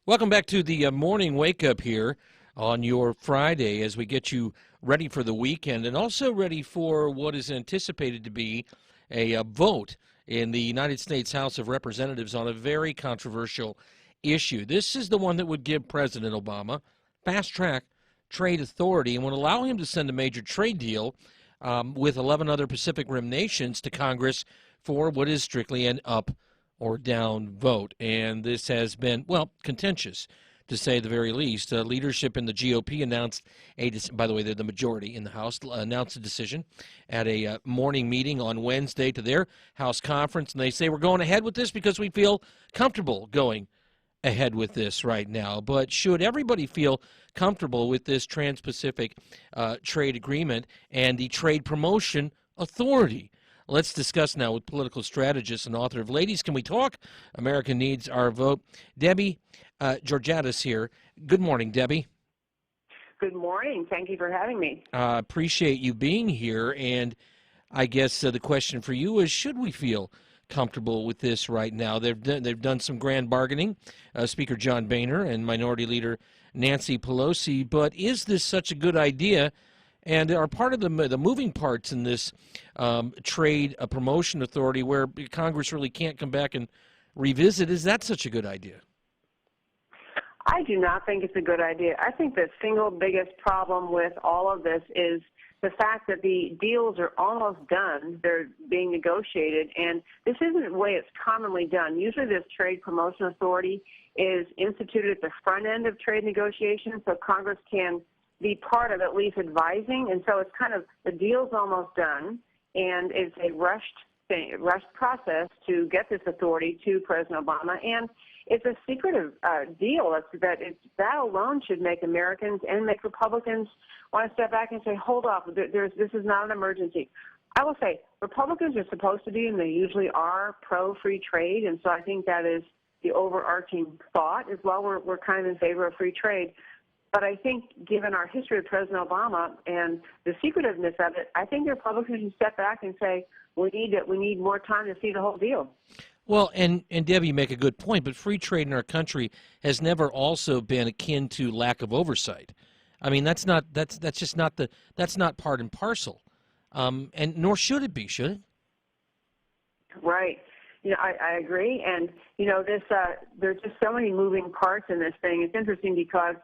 Welcome back to the morning wake up here on your Friday as we get you ready for the weekend and also ready for what is anticipated to be a vote in the United States House of Representatives on a very controversial issue. This is the one that would give President Obama fast track trade authority and would allow him to send a major trade deal with 11 other Pacific Rim nations to Congress for what is strictly an up or down vote. And this has been, well, contentious, to say the very least. Leadership in the GOP announced by the way, they're the majority in the House, announced a decision at a morning meeting on Wednesday to their House conference. And they say, we're going ahead with this because we feel comfortable going ahead with this right now. But should everybody feel comfortable with this Trans-Pacific trade agreement and the Trade Promotion Authority? Let's discuss now with political strategist and author of Ladies, Can We Talk? America Needs Our Vote, Debbie Georgatos here. Good morning, Debbie. Good morning. Thank you for having me. Appreciate you being here. And I guess the question for you is, should we feel comfortable with this right now? They've done some grand bargaining, Speaker John Boehner and Minority Leader Nancy Pelosi. But is this such a good idea? And are part of the moving parts in this trade promotion authority where Congress really can't come back and revisit? Is that such a good idea? I do not think it's a good idea. I think the single biggest problem with all of this is the fact that the deals are almost done. They're being negotiated, and this isn't the way it's commonly done. Usually this trade promotion authority is instituted at the front end of trade negotiations so Congress can be part of at least advising, and so it's kind of the deal's almost done, and it's a rushed process to get this authority to President Obama, and it's a secretive deal. That alone should make Americans and make Republicans want to step back and say, hold up, this is not an emergency. I will say Republicans are supposed to be, and they usually are, pro-free trade, and so I think that is the overarching thought as well. We're kind of in favor of free trade. But I think given our history with President Obama and the secretiveness of it, I think the Republicans should step back and say, we need more time to see the whole deal. Well, and Debbie, you make a good point, but free trade in our country has never also been akin to lack of oversight. I mean, that's not part and parcel. And nor should it be, should it? Right. I agree. And, there's just so many moving parts in this thing. It's interesting because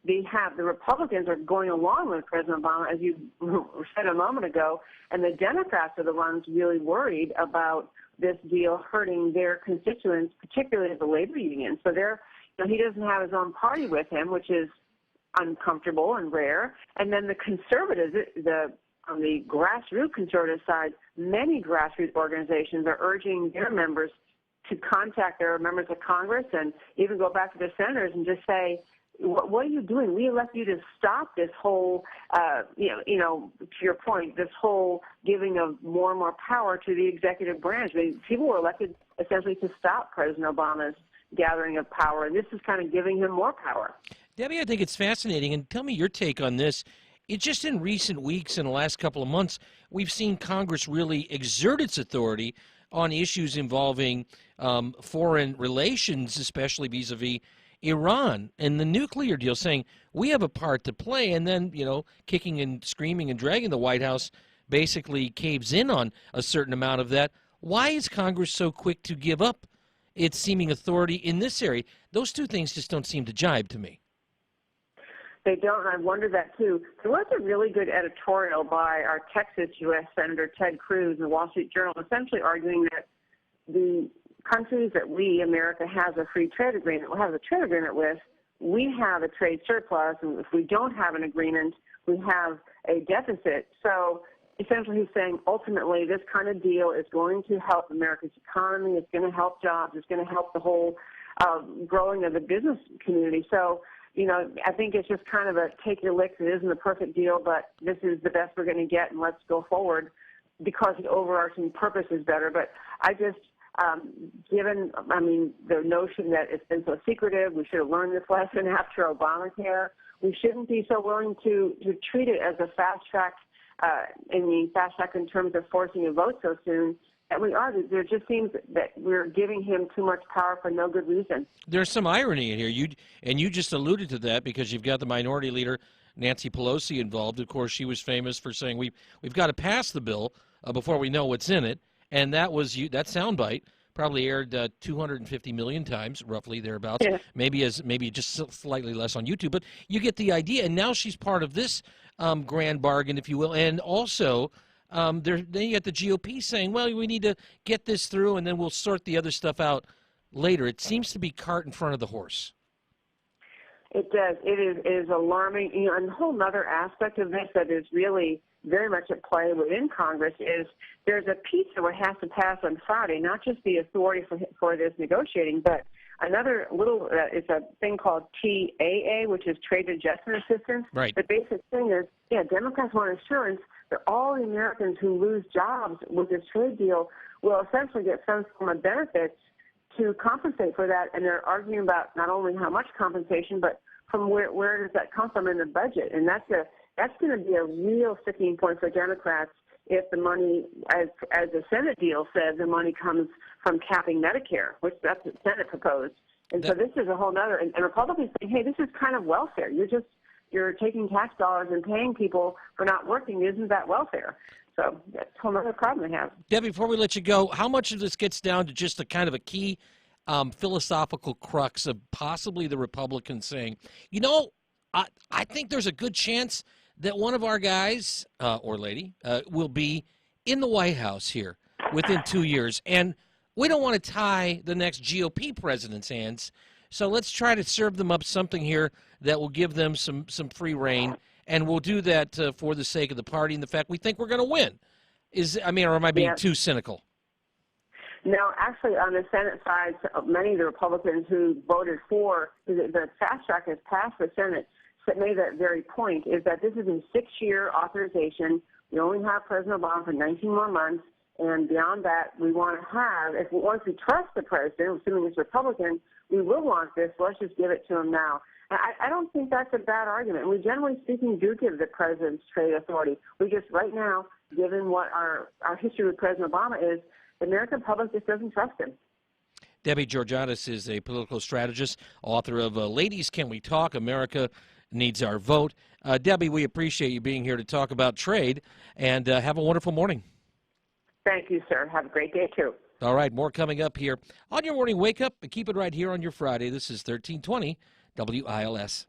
the Republicans are going along with President Obama, as you said a moment ago, and the Democrats are the ones really worried about this deal hurting their constituents, particularly the labor union. So he doesn't have his own party with him, which is uncomfortable and rare. And then the conservatives, on the grassroots conservative side, many grassroots organizations are urging their members to contact their members of Congress and even go back to their senators and just say, what are you doing? We elected you to stop this whole, to your point, this whole giving of more and more power to the executive branch. I mean, people were elected essentially to stop President Obama's gathering of power, and this is kind of giving him more power. Debbie, I think it's fascinating, and tell me your take on this. It's just in recent weeks, in the last couple of months, we've seen Congress really exert its authority on issues involving foreign relations, especially vis-a-vis Iran and the nuclear deal, saying we have a part to play, and then, kicking and screaming and dragging the White House basically caves in on a certain amount of that. Why is Congress so quick to give up its seeming authority in this area? Those two things just don't seem to jibe to me. They don't, and I wondered that too. There was a really good editorial by our Texas U.S. Senator Ted Cruz in the Wall Street Journal, essentially arguing that the countries that America has a free trade agreement, with, we have a trade surplus, and if we don't have an agreement, we have a deficit. So essentially he's saying ultimately this kind of deal is going to help America's economy, it's going to help jobs, it's going to help the whole growing of the business community. So, I think it's just kind of a take your licks. It isn't a perfect deal, but this is the best we're going to get, and let's go forward because the overarching purpose is better. But I just given the notion that it's been so secretive, we should have learned this lesson after Obamacare. We shouldn't be so willing to treat it as a fast track in terms of forcing a vote so soon. And we are. There just seems that we're giving him too much power for no good reason. There's some irony in here. You just alluded to that because you've got the minority leader Nancy Pelosi involved. Of course, she was famous for saying we've got to pass the bill before we know what's in it, and that soundbite probably aired 250 million times, roughly thereabouts. Yeah. Maybe just slightly less on YouTube, but you get the idea. And now she's part of this grand bargain, if you will, and also. Then you got the GOP saying, well, we need to get this through, and then we'll sort the other stuff out later. It seems to be cart in front of the horse. It does. It is alarming. And a whole other aspect of this that is really very much at play within Congress is there's a piece that has to pass on Friday, not just the authority for this negotiating, but another little, it's a thing called TAA, which is Trade Adjustment Assistance. Right. The basic thing is, Democrats want assurance that all the Americans who lose jobs with this trade deal will essentially get some form of benefits to compensate for that. And they're arguing about not only how much compensation, but from where does that come from in the budget. And that's going to be a real sticking point for Democrats if the money, as the Senate deal said, the money comes from capping Medicare, which that's what the Senate proposed. And so this is a whole other, and Republicans saying, hey, this is kind of welfare. You're taking tax dollars and paying people for not working. Isn't that welfare? So that's a whole other problem they have. Debbie, before we let you go, how much of this gets down to just a kind of a key philosophical crux of possibly the Republicans saying, I think there's a good chance that one of our guys or lady will be in the White House here within 2 years, and we don't want to tie the next GOP president's hands, so let's try to serve them up something here that will give them some free reign, and we'll do that for the sake of the party and the fact we think we're going to win. Or am I being too cynical? No, actually, on the Senate side, many of the Republicans who voted for the fast track has passed the Senate made that very point, is that this is a 6-year authorization. We only have President Obama for 19 more months, and beyond that, we want to have, once we trust the president, assuming he's Republican, we will want this. Let's just give it to him now. And I don't think that's a bad argument. We generally speaking do give the president's trade authority. We just, right now, given what our history with President Obama is, the American public just doesn't trust him. Debbie Georgatos is a political strategist, author of Ladies, Can We Talk? America Needs Our Vote. Debbie, we appreciate you being here to talk about trade, and have a wonderful morning. Thank you, sir. Have a great day, too. All right, more coming up here on your morning wake up. Keep it right here on your Friday. This is 1320 WILS.